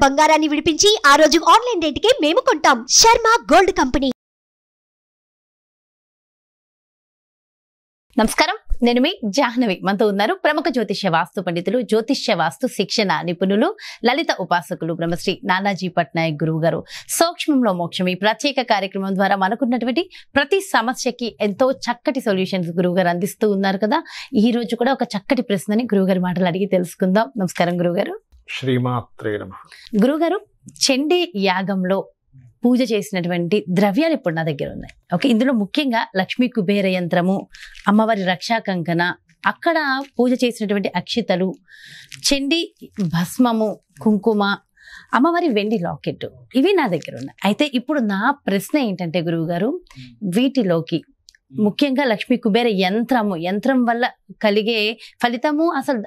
బంగారాన్ని విడిపించి ఆ రోజు ఆన్లైన్ రేటుకే మేము కొంటాం. Sharma gold company. నమస్కారం, నేను మీ జాహ్నవి. మనతో ఉన్నారు ప్రముఖ జ్యోతిష్య వాస్తు పండితులు, జ్యోతిష్య వాస్తు శిక్షణ నిపుణులు, లలిత ఉపాసకులు బ్రహ్మశ్రీ నానాజీ పట్నాయక్ గురువు గారు. సూక్ష్మంలో మోక్షం ఈ ప్రత్యేక కార్యక్రమం ద్వారా మనకున్నటువంటి ప్రతి సమస్యకి ఎంతో చక్కటి సొల్యూషన్స్ గురువు గారు అందిస్తూ ఉన్నారు కదా. ఈ రోజు కూడా ఒక చక్కటి ప్రశ్నని గురువుగారి మాటలు అడిగి తెలుసుకుందాం. నమస్కారం గురువుగారు. శ్రీమాత్రే నమః. గురువుగారు, చండీ యాగంలో పూజ చేసినటువంటి ద్రవ్యాలు ఇప్పుడు నా దగ్గర ఉన్నాయి. ఓకే, ఇందులో ముఖ్యంగా లక్ష్మీ కుబేర యంత్రము, అమ్మవారి రక్షా కంకణ, అక్కడ పూజ చేసినటువంటి అక్షితలు, చండీ భస్మము, కుంకుమ, అమ్మవారి వెండి లాకెట్, ఇవి నా దగ్గర ఉన్నాయి. అయితే ఇప్పుడు నా ప్రశ్న ఏంటంటే గురువు గారు, వీటిలోకి ముఖ్యంగా లక్ష్మీ కుబేర యంత్రం వల్ల కలిగే ఫలితము, అసలు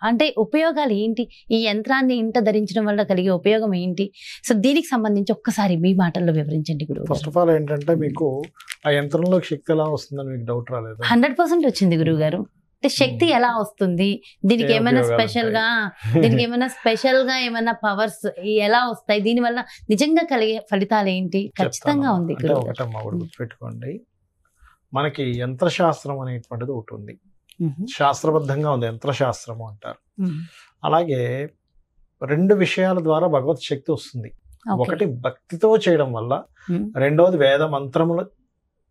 అంటే ఉపయోగాలు ఏంటి, ఈ యంత్రాన్ని ఇంట ధరించడం వల్ల కలిగే ఉపయోగం ఏంటి, సో దీనికి సంబంధించి ఒక్కసారి మీ మాటల్లో వివరించండి గురువు. ఫస్ట్ ఆఫ్ ఆల్ ఏంటంటే, మీకు ఆ యంత్రంలో శక్తి ఎలా వస్తుందని మీకు డౌట్ రాలేదు? 100% వచ్చింది గురువు గారు. అంటే శక్తి ఎలా వస్తుంది, దీనికి ఏమైనా స్పెషల్ గా ఏమైనా పవర్స్ ఎలా వస్తాయి, దీని వల్ల నిజంగా కలిగే ఫలితాలు ఏంటి? ఖచ్చితంగా ఉంది గురువు. ఒకటమ్మా, ఒకటి గుర్తుపెట్టుకోండి, మనకి యంత్రశాస్త్రం అనేటువంటిది ఒకటి ఉంది, శాస్త్రబద్ధంగా ఉంది, యంత్రశాస్త్రము అంటారు. అలాగే రెండు విషయాల ద్వారా భగవత్ శక్తి వస్తుంది. ఒకటి భక్తితో చేయడం వల్ల, రెండవది వేద మంత్రములు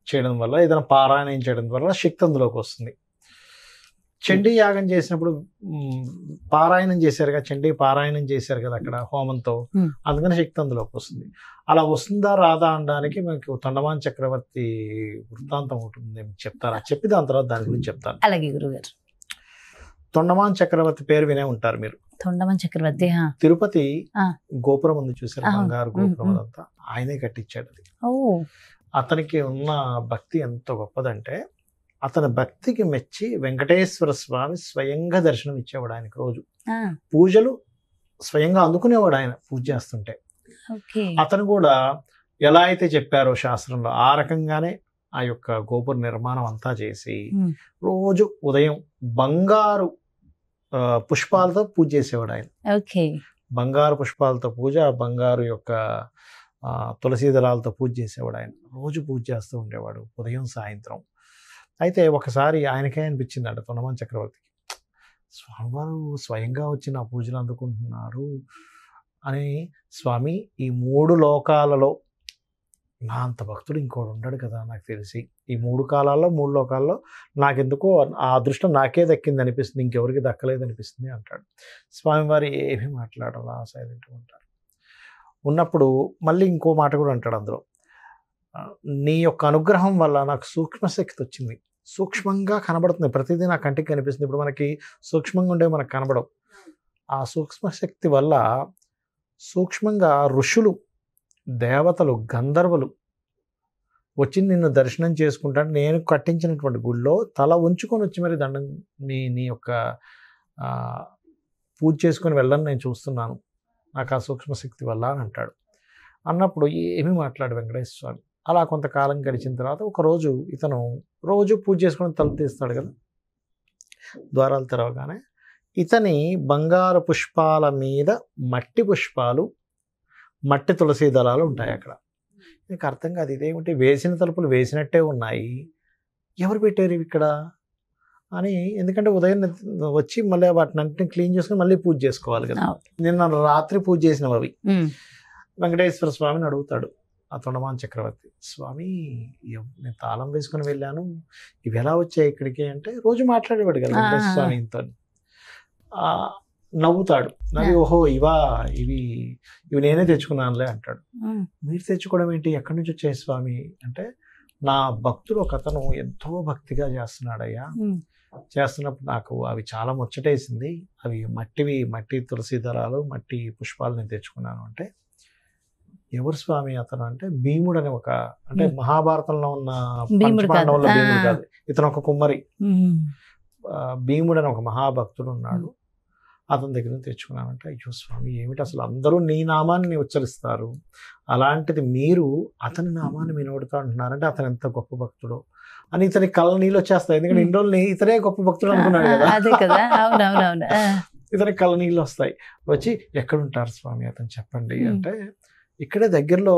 చేయడం వల్ల, ఏదైనా పారాయణం చేయడం వల్ల శక్తి అందులోకి వస్తుంది. చండీ యాగం చేసినప్పుడు పారాయణం చేశారు కదా, చండీ పారాయణం చేశారు కదా అక్కడ హోమంతో, అందుకని శక్తి అందులోకి వస్తుంది. అలా వస్తుందా రాదా అనడానికి మనకి తొండమాన్ చక్రవర్తి వృత్తాంతం ఉంటుంది, చెప్తారా? చెప్పి దాని తర్వాత దాని గురించి చెప్తాను. అలాగే గురుగారు. తొండమాన్ చక్రవర్తి పేరు వినే ఉంటారు మీరు. తొండమాన్ చక్రవర్తి తిరుపతి గోపురం ఉంది చూసారు, బంగారు గోపురం, అదంతా ఆయనే కట్టించాడు. అది అతనికి ఉన్న భక్తి ఎంత గొప్పదంటే, అతని భక్తికి మెచ్చి వెంకటేశ్వర స్వామి స్వయంగా దర్శనం ఇచ్చేవాడు ఆయనకు. రోజు పూజలు స్వయంగా అందుకునేవాడు ఆయన పూజ చేస్తుంటే. అతను కూడా ఎలా అయితే చెప్పారో శాస్త్రంలో, ఆ రకంగానే ఆ యొక్క గోపుర నిర్మాణం అంతా చేసి రోజు ఉదయం బంగారు పుష్పాలతో పూజ చేసేవాడు ఆయన. బంగారు పుష్పాలతో పూజ, బంగారు యొక్క తులసి దళాలతో పూజ చేసేవాడు ఆయన. రోజు పూజ చేస్తూ ఉండేవాడు ఉదయం సాయంత్రం. అయితే ఒకసారి ఆయనకే అనిపించిందంట తొండమాన్ చక్రవర్తికి, స్వామివారు స్వయంగా వచ్చి నా పూజలు అందుకుంటున్నారు అని. స్వామి, ఈ 3 లోకాలలో నా అంత భక్తుడు ఇంకోటి ఉండడు కదా నాకు తెలిసి, ఈ 3 కాలాల్లో 3 లోకాల్లో నాకెందుకో ఆ అదృష్టం నాకే దక్కింది అనిపిస్తుంది, ఇంకెవరికి దక్కలేదు అనిపిస్తుంది అంటాడు. స్వామివారు ఏమీ మాట్లాడాలా, సైలెంట్గా ఉంటారు. ఉన్నప్పుడు మళ్ళీ ఇంకో మాట కూడా అంటాడు అందులో, నీ యొక్క అనుగ్రహం వల్ల నాకు సూక్ష్మశక్తి వచ్చింది, సూక్ష్మంగా కనబడుతుంది, ప్రతిదీ నా కంటికి కనిపిస్తుంది. ఇప్పుడు మనకి సూక్ష్మంగా ఉండే మనకు కనబడవు. ఆ సూక్ష్మశక్తి వల్ల సూక్ష్మంగా ఋషులు, దేవతలు, గంధర్వులు వచ్చి నిన్ను దర్శనం చేసుకుంటాను. నేను కట్టించినటువంటి గుడిలో తల ఉంచుకొని వచ్చి మరి దండం నీ యొక్క పూజ చేసుకొని వెళ్ళని నేను చూస్తున్నాను, నాకు ఆ సూక్ష్మశక్తి వల్ల అని అంటాడు. అన్నప్పుడు ఏమీ మాట్లాడు వెంకటేశ్వర స్వామి. అలా కొంతకాలం గడిచిన తర్వాత ఒకరోజు ఇతను రోజు పూజ చేసుకుని తలుపు తీస్తాడు కదా, ద్వారాలు తెరవగానే ఇతని బంగారు పుష్పాల మీద మట్టి పుష్పాలు, మట్టి తులసి దళాలు ఉంటాయి అక్కడ. నీకు అర్థం కాదు, ఇదేమిటి, వేసిన తలుపులు వేసినట్టే ఉన్నాయి, ఎవరు పెట్టారు ఇవి ఇక్కడ అని. ఎందుకంటే ఉదయం వచ్చి మళ్ళీ వాటిని అన్నింటినీ క్లీన్ చేసుకుని మళ్ళీ పూజ చేసుకోవాలి కదా. నిన్న రాత్రి పూజ చేసినవి అవి. వెంకటేశ్వర స్వామిని అడుగుతాడు ఆ తొండమాన్ చక్రవర్తి, స్వామి నేను తాళం వేసుకుని వెళ్ళాను, ఇవి ఎలా వచ్చాయి ఇక్కడికి అంటే, రోజు మాట్లాడేవాడు కదా వెంకటేశ్వర స్వామితో. నవ్వుతాడు, నవ్వి ఓహో ఇవి నేనే తెచ్చుకున్నానులే అంటాడు. మీరు తెచ్చుకోవడం ఏంటి, ఎక్కడి నుంచి వచ్చాయి స్వామి అంటే, నా భక్తుడు ఒక అతను ఎంతో భక్తిగా చేస్తున్నాడయ్యా, చేస్తున్నప్పుడు నాకు అవి చాలా ముచ్చటేసింది, అవి మట్టి తులసి దళాలు, మట్టి పుష్పాలు నేను తెచ్చుకున్నాను అంటే, ఎవరు స్వామి అతను అంటే, భీముడు అని ఒక, అంటే మహాభారతంలో ఉన్న పంచపాండవుల్లో భీముడు కాదు, ఇతను ఒక కుమ్మరి. భీముడు అని ఒక మహాభక్తుడు ఉన్నాడు, అతని దగ్గర నుంచి తెచ్చుకున్నానంటే, అయ్యో స్వామి ఏమిటి అసలు అందరూ నీ నామాన్ని ఉచ్చరిస్తారు, అలాంటిది మీరు అతని నామాన్ని మీ నోడుతూ అంటున్నారంటే అతను ఎంత గొప్ప భక్తుడో అని ఇతని కళ్ళ నీళ్ళు వచ్చేస్తాయి. ఎందుకంటే ఇన్ని రోజులు ఇతనే గొప్ప భక్తుడు అనుకున్నాడు కదా. ఇతనికి కళ్ళ నీళ్ళు వస్తాయి. వచ్చి ఎక్కడుంటారు స్వామి అతను చెప్పండి అంటే, ఇక్కడే దగ్గరలో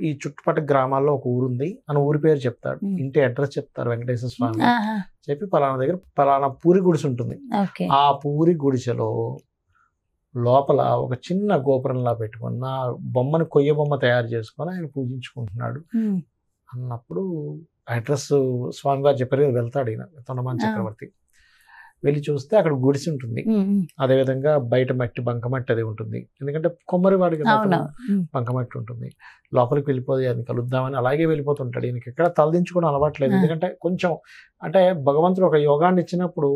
ఈ చుట్టుపక్కల గ్రామాల్లో ఒక ఊరుంది అని ఊరి పేరు చెప్తాడు. ఇంటి అడ్రస్ చెప్తారు వెంకటేశ్వర స్వామి చెప్పి పలానా దగ్గర పలానా పూరి గుడిసె ఉంటుంది. ఆ పూరి గుడిసెలో లోపల ఒక చిన్న గోపురంలా పెట్టుకుని నా బొమ్మని కొయ్య బొమ్మ తయారు చేసుకొని ఆయన పూజించుకుంటున్నాడు అన్నప్పుడు అడ్రస్ స్వామివారు చెప్పారు కదా, వెళ్తాడు ఈయన తొండమాన్ చక్రవర్తి. వెళ్ళి చూస్తే అక్కడ గుడిసి ఉంటుంది. అదేవిధంగా బయట మట్టి బంకమట్టి అది ఉంటుంది, ఎందుకంటే కొమ్మరివాడు కదా బంకమట్టి ఉంటుంది. లోపలికి వెళ్ళిపోయి అది కలుద్దామని అలాగే వెళ్ళిపోతుంటాడు. ఈయనకి ఎక్కడ తలదించుకోవడం అలవాట్లేదు, ఎందుకంటే కొంచెం అంటే భగవంతుడు ఒక యోగాన్ని ఇచ్చినప్పుడు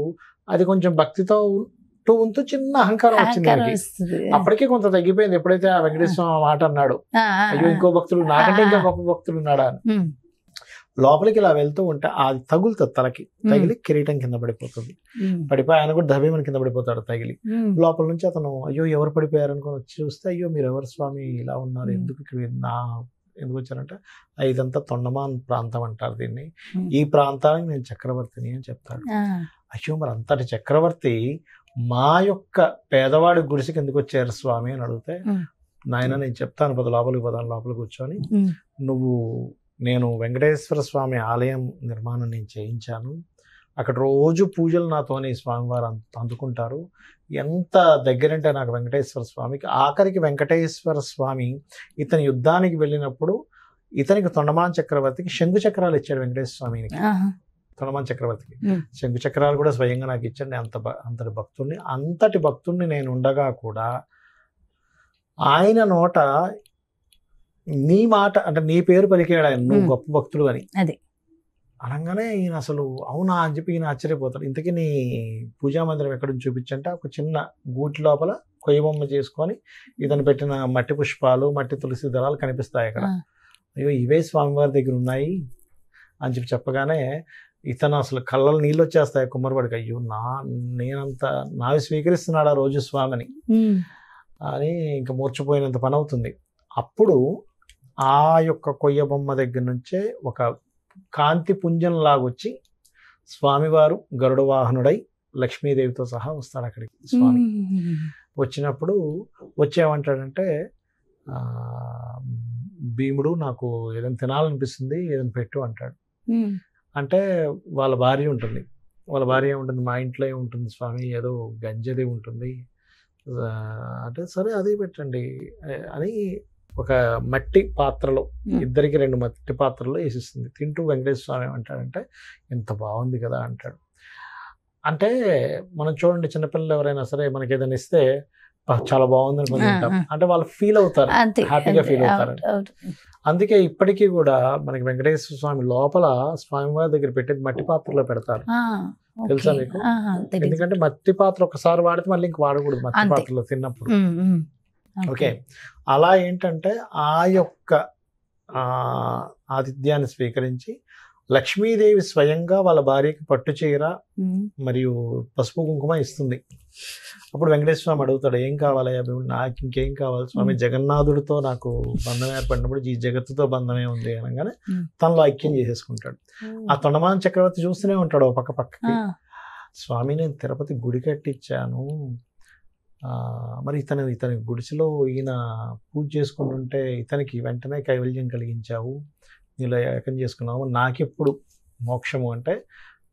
అది కొంచెం భక్తితో ఉంటూ చిన్న అహంకారం వచ్చింది ఆయనకి. అప్పటికే కొంత తగ్గిపోయింది ఎప్పుడైతే ఆ వెంకటేశ్వర మాట అన్నాడు, అయ్యో ఇంకో భక్తుడు నాకంటే ఇంకా గొప్ప భక్తుడు ఉన్నాడా అని. లోపలికి ఇలా వెళ్తూ ఉంటే అది తగులుతుంది, తలకి తగిలి కిరీటం కింద పడిపోతుంది. పడిపోయి ఆయన కూడా దభీమని కింద పడిపోతాడు తగిలి. లోపల నుంచి అతను అయ్యో ఎవరు పడిపోయారు అనుకుని వచ్చి చూస్తే, అయ్యో మీరు ఎవరు స్వామి ఇలా ఉన్నారు, ఎందుకు ఇక్కడ ఎందుకు వచ్చారంటే, ఇదంతా తొండమాన్ ప్రాంతం అంటారు దీన్ని, ఈ ప్రాంతానికి నేను చక్రవర్తిని అని చెప్తాడు. అయ్యో మరి అంతటి చక్రవర్తి మా యొక్క పేదవాడి గుడిసెకి ఎందుకు వచ్చారు స్వామి అని అడిగితే, నాయన నేను చెప్తాను పద లోపలికి పోదాను, లోపలికి కూర్చొని నేను వెంకటేశ్వర స్వామి ఆలయం నిర్మాణం నేను చేయించాను, అక్కడ రోజు పూజలు నాతోనే స్వామివారు అందుకుంటారు, ఎంత దగ్గరంటే నాకు వెంకటేశ్వర స్వామికి. ఆఖరికి వెంకటేశ్వర స్వామి ఇతని యుద్ధానికి వెళ్ళినప్పుడు ఇతనికి తొండమాన్ చక్రవర్తికి శంకు చక్రాలు ఇచ్చాడు వెంకటేశ్వర స్వామికి. తొండమాన్ చక్రవర్తికి శంకు చక్రాలు కూడా స్వయంగా నాకు ఇచ్చండి. అంతటి భక్తుడిని, అంతటి భక్తుడిని నేను ఉండగా కూడా ఆయన నోట నీ మాట అంటే నీ పేరు పలికాడు ఆయన, నువ్వు గొప్ప భక్తుడు అని. అనగానే ఈయన అసలు అవునా అని చెప్పి ఈయన ఆశ్చర్యపోతాడు. ఇంతకీ నీ పూజా మందిరం ఎక్కడ చూపించంటే, ఒక చిన్న గూటి లోపల కొయ్య బొమ్మ చేసుకొని ఇతను పెట్టిన మట్టి పుష్పాలు మట్టి తులసి దళాలు కనిపిస్తాయి అక్కడ. అయ్యో ఇవే స్వామివారి దగ్గర ఉన్నాయి అని చెప్పి చెప్పగానే ఇతను అసలు కళ్ళలో నీళ్ళు వచ్చేస్తాయి కుమ్మరివాడికి. అయ్యో నేనంతా నావి స్వీకరిస్తున్నాడు ఆ రోజు స్వామిని అని ఇంకా మూర్చిపోయినంత పని అవుతుంది. అప్పుడు ఆ యొక్క కొయ్య బొమ్మ దగ్గర నుంచే ఒక కాంతి పుంజం లాగొచ్చి స్వామివారు గరుడ వాహనుడై లక్ష్మీదేవితో సహా వస్తాడు అక్కడికి. స్వామి వచ్చినప్పుడు వచ్చేమంటాడంటే, భీముడు నాకు ఏదైనా తినాలనిపిస్తుంది ఏదైనా పెట్టు అంటాడు. అంటే వాళ్ళ భార్య ఉంటుంది, మా ఇంట్లో ఉంటుంది స్వామి, ఏదో గంజది ఉంటుంది అంటే, సరే అదే పెట్టండి అని ఒక మట్టి పాత్రలో, ఇద్దరికి 2 మట్టి పాత్రలో వేసిస్తుంది. తింటూ వెంకటేశ్వర స్వామి ఏమంటాడంటే, ఎంత బాగుంది కదా అంటాడు. అంటే మనం చూడండి, చిన్నపిల్లలు ఎవరైనా సరే మనకి ఏదైనా ఇస్తే చాలా బాగుంది అనుకుంటాం, అంటే వాళ్ళు ఫీల్ అవుతారు, హ్యాపీగా ఫీల్ అవుతారు. అందుకే ఇప్పటికీ కూడా మనకి వెంకటేశ్వర స్వామి లోపల స్వామివారి దగ్గర పెట్టేది మట్టి పాత్రలో పెడతారు, తెలుసా మీకు? ఎందుకంటే మట్టి పాత్ర ఒకసారి వాడితే మళ్ళీ ఇంక వాడకూడదు మట్టి పాత్రలో తిన్నప్పుడు. ఓకే, అలా ఏంటంటే ఆ యొక్క ఆతిథ్యాన్ని స్వీకరించి లక్ష్మీదేవి స్వయంగా వాళ్ళ భార్యకి పట్టు చీర మరియు పసుపు కుంకుమ ఇస్తుంది. అప్పుడు వెంకటేశ్వర స్వామి అడుగుతాడు, ఏం కావాలయ్యా? నాకు ఇంకేం కావాలి స్వామి, జగన్నాథుడితో నాకు బంధం ఏర్పడినప్పుడు ఈ జగత్తుతో బంధమే ఉంది అనగానే తనలో ఐక్యం చేసేసుకుంటాడు. ఆ తొండమాన్ చక్రవర్తి చూస్తూనే ఉంటాడు ఒక పక్కకి, స్వామి నేను తిరుపతి గుడి కట్టించాను, మరి ఇతని గుడిసెలో ఈయన పూజ చేసుకుంటుంటే ఇతనికి వెంటనే కైవల్యం కలిగించావు, నీలో ఏకం చేసుకున్నావు, నాకెప్పుడు మోక్షము అంటే,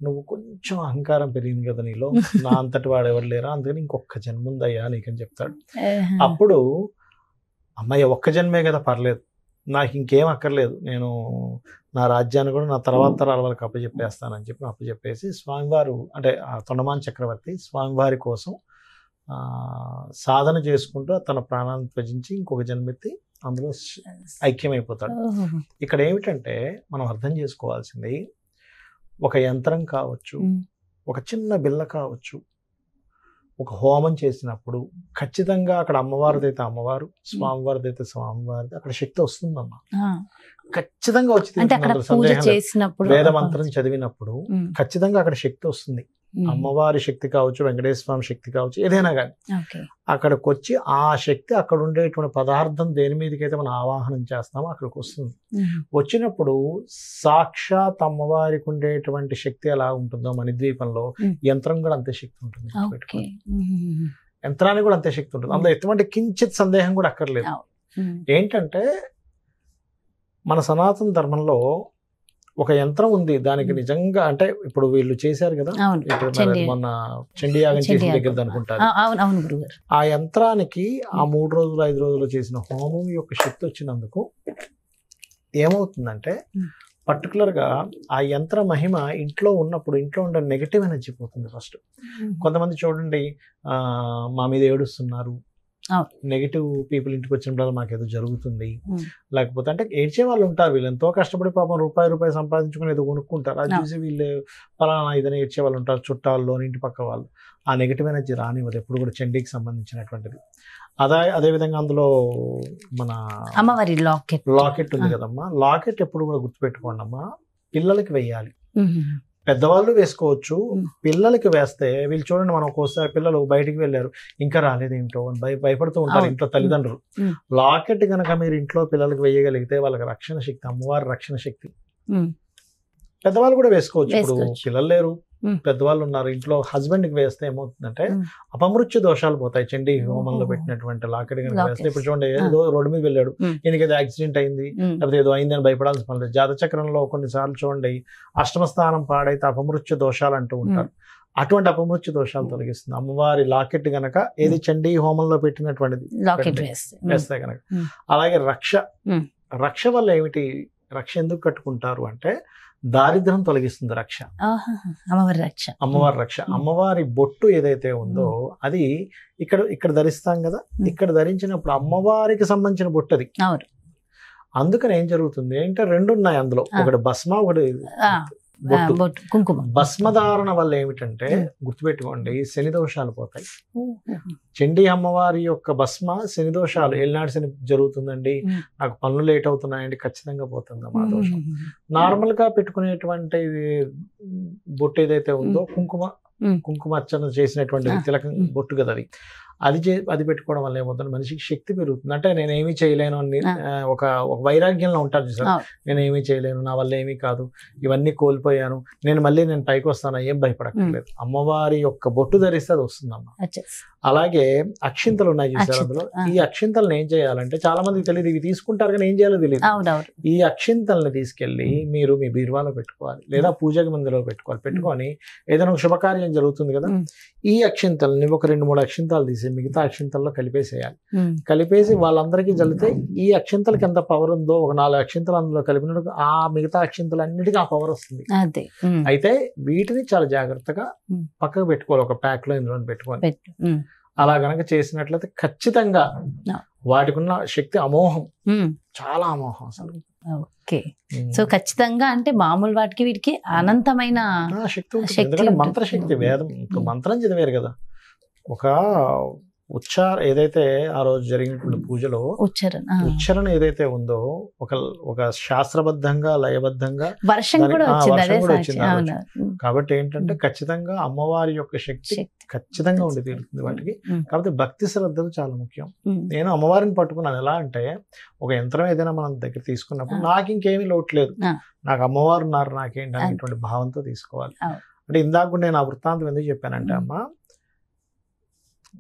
నువ్వు కొంచెం అహంకారం పెరిగింది కదా నీలో, నా అంతటి వాడు ఎవరు లేరా, అందుకని ఇంకొక జన్మ ఉందయ్యా నీకని చెప్తాడు. అప్పుడు అమ్మాయి ఒక్క జన్మే కదా, పర్లేదు, నాకు ఇంకేం అక్కర్లేదు, నేను నా రాజ్యాన్ని కూడా నా తర్వాత తరాల వాళ్ళకి అప్పచెప్పేస్తానని చెప్పి అప్పచెప్పేసి స్వామివారు అంటే ఆ తొండమాన్ చక్రవర్తి స్వామివారి కోసం సాధన చేసుకుంటూ తన ప్రాణాన్ని త్యజించి ఇంకొక జన్మెత్తి అందులో ఐక్యమైపోతాడు. ఇక్కడ ఏమిటంటే మనం అర్థం చేసుకోవాల్సింది, ఒక యంత్రం కావచ్చు, ఒక చిన్న బిల్ల కావచ్చు, ఒక హోమం చేసినప్పుడు ఖచ్చితంగా అక్కడ అమ్మవారిదైతే అమ్మవారు, స్వామివారిదైతే స్వామివారిది, అక్కడ శక్తి వస్తుందమ్మా, ఖచ్చితంగా వచ్చి వేద మంత్రం చదివినప్పుడు ఖచ్చితంగా అక్కడ శక్తి వస్తుంది. అమ్మవారి శక్తి కావచ్చు, వెంకటేశ్వర స్వామి శక్తి కావచ్చు, ఏదైనా కానీ అక్కడికి వచ్చి ఆ శక్తి అక్కడ ఉండేటువంటి పదార్థం దేని మీదకైతే మనం ఆవాహనం చేస్తామో అక్కడికి వస్తుంది. వచ్చినప్పుడు సాక్షాత్ అమ్మవారికి ఉండేటువంటి శక్తి ఎలా ఉంటుందో మణిద్వీపంలో యంత్రం కూడా అంతే శక్తి ఉంటుంది. యంత్రానికి కూడా అంతే శక్తి ఉంటుంది. అందులో ఎటువంటి కించిత్ సందేహం కూడా అక్కర్లేదు. ఏంటంటే మన సనాతన ధర్మంలో ఒక యంత్రం ఉంది, దానికి నిజంగా అంటే ఇప్పుడు వీళ్ళు చేశారు కదా, మొన్న చండీ యాగం చేసిన దగ్గర అనుకుంటారు. ఆ యంత్రానికి ఆ 3 రోజులు 5 రోజులు చేసిన హోమం యొక్క శక్తి వచ్చినందుకు ఏమవుతుందంటే పర్టికులర్ గా ఆ యంత్ర మహిమ ఇంట్లో ఉన్నప్పుడు ఇంట్లో ఉండే నెగటివ్ ఎనర్జీ పోతుంది. ఫస్ట్ కొంతమంది చూడండి మా మీద ఏడుస్తున్నారు, నెగిటివ్ పీపుల్ ఇంటికి వచ్చినప్పుడు మాకేదో జరుగుతుంది, లేకపోతే అంటే ఏడ్చే వాళ్ళు ఉంటారు. వీళ్ళు ఎంతో కష్టపడి పాపం రూపాయి సంపాదించుకుని ఏదో కొనుక్కుంటారు, అది చూసి వీళ్ళు ఫలానా ఇదని ఏడ్చే వాళ్ళు ఉంటారు, చుట్టాల్లో ఇంటి పక్క వాళ్ళు. ఆ నెగిటివ్ ఎనర్జీ రానివ్వదు ఎప్పుడు కూడా చండీకి సంబంధించినటువంటిది. అదేవిధంగా అందులో మన అమ్మవారి లాకెట్ ఉంది కదమ్మా, లాకెట్ ఎప్పుడు కూడా గుర్తుపెట్టుకోండి అమ్మా, పిల్లలకి వెయ్యాలి. పెద్దవాళ్ళు వేసుకోవచ్చు, పిల్లలకి వేస్తే వీళ్ళు చూడండి, మనం ఒక్కోసారి పిల్లలు బయటికి వెళ్ళారు ఇంకా రాలేదేమిటో అని భయపడుతూ ఉంటారు ఇంట్లో తల్లిదండ్రులు. లాకెట్ కనుక మీరు ఇంట్లో పిల్లలకి వేయగలిగితే వాళ్ళకి రక్షణ శక్తి, అమ్మవారి రక్షణ శక్తి. పెద్దవాళ్ళు కూడా వేసుకోవచ్చు. ఇప్పుడు పిల్లలు లేరు, పెద్దవాళ్ళు ఉన్నారు ఇంట్లో, హస్బెండ్ కి వేస్తే ఏమవుతుందంటే అపమృత్యు దోషాలు పోతాయి. చండీ హోమంలో పెట్టినటువంటి లాకెట్ కనుక వేస్తే, ఇప్పుడు చూడండి ఏదో రోడ్డు మీద వెళ్ళాడు, ఈయనకి ఏదో యాక్సిడెంట్ అయింది లేకపోతే ఏదో అయిందని భయపడాల్సిన పని లేదు. జాతచక్రంలో కొన్నిసార్లు చూడండి అష్టమ స్థానం పాడైతే అపమృత్యు దోషాలు అంటూ ఉంటారు. అటువంటి అపమృత్యు దోషాలు తొలగిస్తుంది అమ్మవారి లాకెట్ గనక, ఏది చండీ హోమంలో పెట్టినటువంటిది వేస్తే గనక. అలాగే రక్ష వల్ల ఏమిటి, రక్ష ఎందుకు కట్టుకుంటారు అంటే దారిద్ర్యం తొలగిస్తుంది రక్ష, అమ్మవారి రక్ష. అమ్మవారి బొట్టు ఏదైతే ఉందో అది ఇక్కడ ధరిస్తాం కదా, ఇక్కడ ధరించినప్పుడు అమ్మవారికి సంబంధించిన బొట్టు అది. అందుకని ఏం జరుగుతుంది అంటే 2 ఉన్నాయి అందులో, ఒకటి భస్మ, ఒకటి కుంకుమ. భస్మధారణ వల్ల ఏమిటంటే గుర్తుపెట్టుకోండి, శని దోషాలు పోతాయి. చండీ అమ్మవారి యొక్క భస్మ శని దోషాలు, ఏలినాడు శని జరుగుతుందండి, నాకు పనులు లేట్ అవుతున్నాయండి, ఖచ్చితంగా పోతుంది ఆ దోషం. నార్మల్ గా పెట్టుకునేటువంటి బొట్టు ఏదైతే ఉందో కుంకుమ అర్చన చేసినటువంటి తిలకం బొట్టు కదా అది పెట్టుకోవడం వల్ల ఏమవుతుంది, మనిషికి శక్తి పెరుగుతుంది. అంటే నేను ఏమీ చేయలేను అని ఒక వైరాగ్యంలో ఉంటారు చూసారు, నేను ఏమీ చేయలేను, నా వల్ల ఏమీ కాదు, ఇవన్నీ కోల్పోయాను, నేను పైకి వస్తాను, ఏం భయపడక్కర్లేదు. అమ్మవారి యొక్క బొట్టు ధరిస్తే అది వస్తుందమ్మా. అలాగే అక్షింతలు ఉన్నాయి చూసారు, అందులో ఈ అక్షింతలను ఏం చేయాలంటే చాలా మందికి తెలియదు, ఇవి తీసుకుంటారు కానీ ఏం చేయాలో తెలియదు. ఈ అక్షింతల్ని తీసుకెళ్లి మీరు మీ బీరువాలో పెట్టుకోవాలి, లేదా పూజకి మందిలో పెట్టుకొని ఏదైనా ఒక శుభకార్యం జరుగుతుంది కదా, ఈ అక్షింతల్ని ఒక 2-3 అక్షింతలు తీసి మిగతా అక్షింతల్లో కలిపేసేయాలి. కలిపేసి వాళ్ళందరికీ జల్లితే ఈ అక్షింతలకి ఎంత పవర్ ఉందో ఒక 4 అక్షింతలు అందులో కలిపినట్టు ఆ మిగతా అక్షింతలు అన్నిటికీ ఆ పవర్ వస్తుంది. అయితే వీటిని చాలా జాగ్రత్తగా పక్కకు పెట్టుకోవాలి, ఒక ప్యాక్ లో ఇందులో పెట్టుకోవాలి. అలా గనక చేసినట్లయితే ఖచ్చితంగా వాటికి ఉన్న శక్తి అమోహం, చాలా అమోహం అసలు. ఓకే, సో ఖచ్చితంగా అంటే మామూలు వాటికి వీటికి అనంతమైన శక్తి ఉంటుంది. ఎందుకంటే మంత్రశక్తి, వేదం మంత్రం చదివారు కదా, ఒక ఏదైతే ఆ రోజు జరిగినటువంటి పూజలో ఉచ్చారణ ఏదైతే ఉందో ఒక శాస్త్రబద్ధంగా లయబద్ధంగా వర్షం కూడా వచ్చింది. కాబట్టి ఏంటంటే ఖచ్చితంగా అమ్మవారి యొక్క శక్తి ఖచ్చితంగా ఉండి తీరుతుంది వాటికి. కాబట్టి భక్తి శ్రద్ధలు చాలా ముఖ్యం. నేను అమ్మవారిని పట్టుకున్నాను ఎలా అంటే, ఒక యంత్రం ఏదైనా మనం దగ్గర తీసుకున్నప్పుడు నాకు ఇంకేమీ లోటు లేదు, నాకు అమ్మవారు ఉన్నారు, నాకేంటి అనేటువంటి భావంతో తీసుకోవాలి. అంటే ఇందాక నేను ఆ వృత్తాంతం ఎందుకు చెప్పానంటే, అమ్మ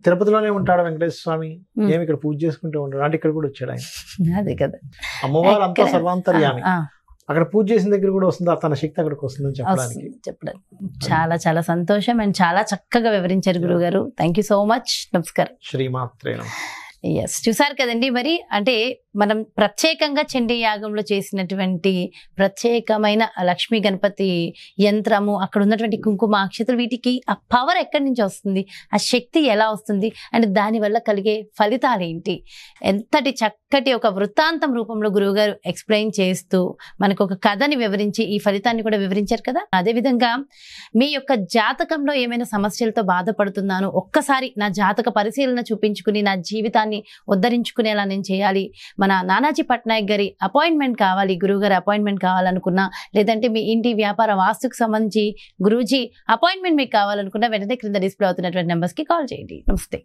తిరుపతిలోనే ఉంటాడు వెంకటేశ్వర స్వామి, ఏమి ఇక్కడ పూజ చేసుకుంటూ ఉంటాడు అంటే ఇక్కడ కూడా వచ్చాడు ఆయన. అదే కదా, అమ్మవారు అంతా సర్వాంతర్యామి, అక్కడ పూజ చేసిన దగ్గర కూడా వస్తుంది, తన శక్తి అక్కడికి వస్తుందని చెప్పడానికి. చాలా చాలా సంతోషం అండ్ చాలా చక్కగా వివరించారు గురువు గారు. Thank you so much. నమస్కారం. శ్రీమాత్రే నమః. ఎస్, చూసారు కదండి. మరి అంటే మనం ప్రత్యేకంగా చండీ యాగంలో చేసినటువంటి ప్రత్యేకమైన లక్ష్మీ గణపతి యంత్రము, అక్కడ ఉన్నటువంటి కుంకుమ అక్షతలు, వీటికి ఆ పవర్ ఎక్కడి నుంచి వస్తుంది, ఆ శక్తి ఎలా వస్తుంది అండ్ దానివల్ల కలిగే ఫలితాలు ఏంటి, ఎంతటి చక్కటి ఒక వృత్తాంతం రూపంలో గురువుగారు ఎక్స్ప్లెయిన్ చేస్తూ మనకు ఒక కథని వివరించి ఈ ఫలితాన్ని కూడా వివరించారు కదా. అదేవిధంగా మీ యొక్క జాతకంలో ఏమైనా సమస్యలతో బాధపడుతున్నాను, ఒక్కసారి నా జాతక పరిశీలన చూపించుకుని నా జీవితాన్ని ఉద్ధరించుకునేలా నేను చేయాలి, మన నానాజీ పట్నాయక్ గారి అపాయింట్మెంట్ కావాలి, గురువు గారి అపాయింట్మెంట్ కావాలనుకున్నా, లేదంటే మీ ఇంటి వ్యాపార వాస్తుకు సంబంధించి గురూజీ అపాయింట్మెంట్ మీకు కావాలనుకున్నా, వెంటనే క్రింద డిస్ప్లే అవుతున్నటువంటి నెంబర్స్కి కాల్ చేయండి. నమస్తే.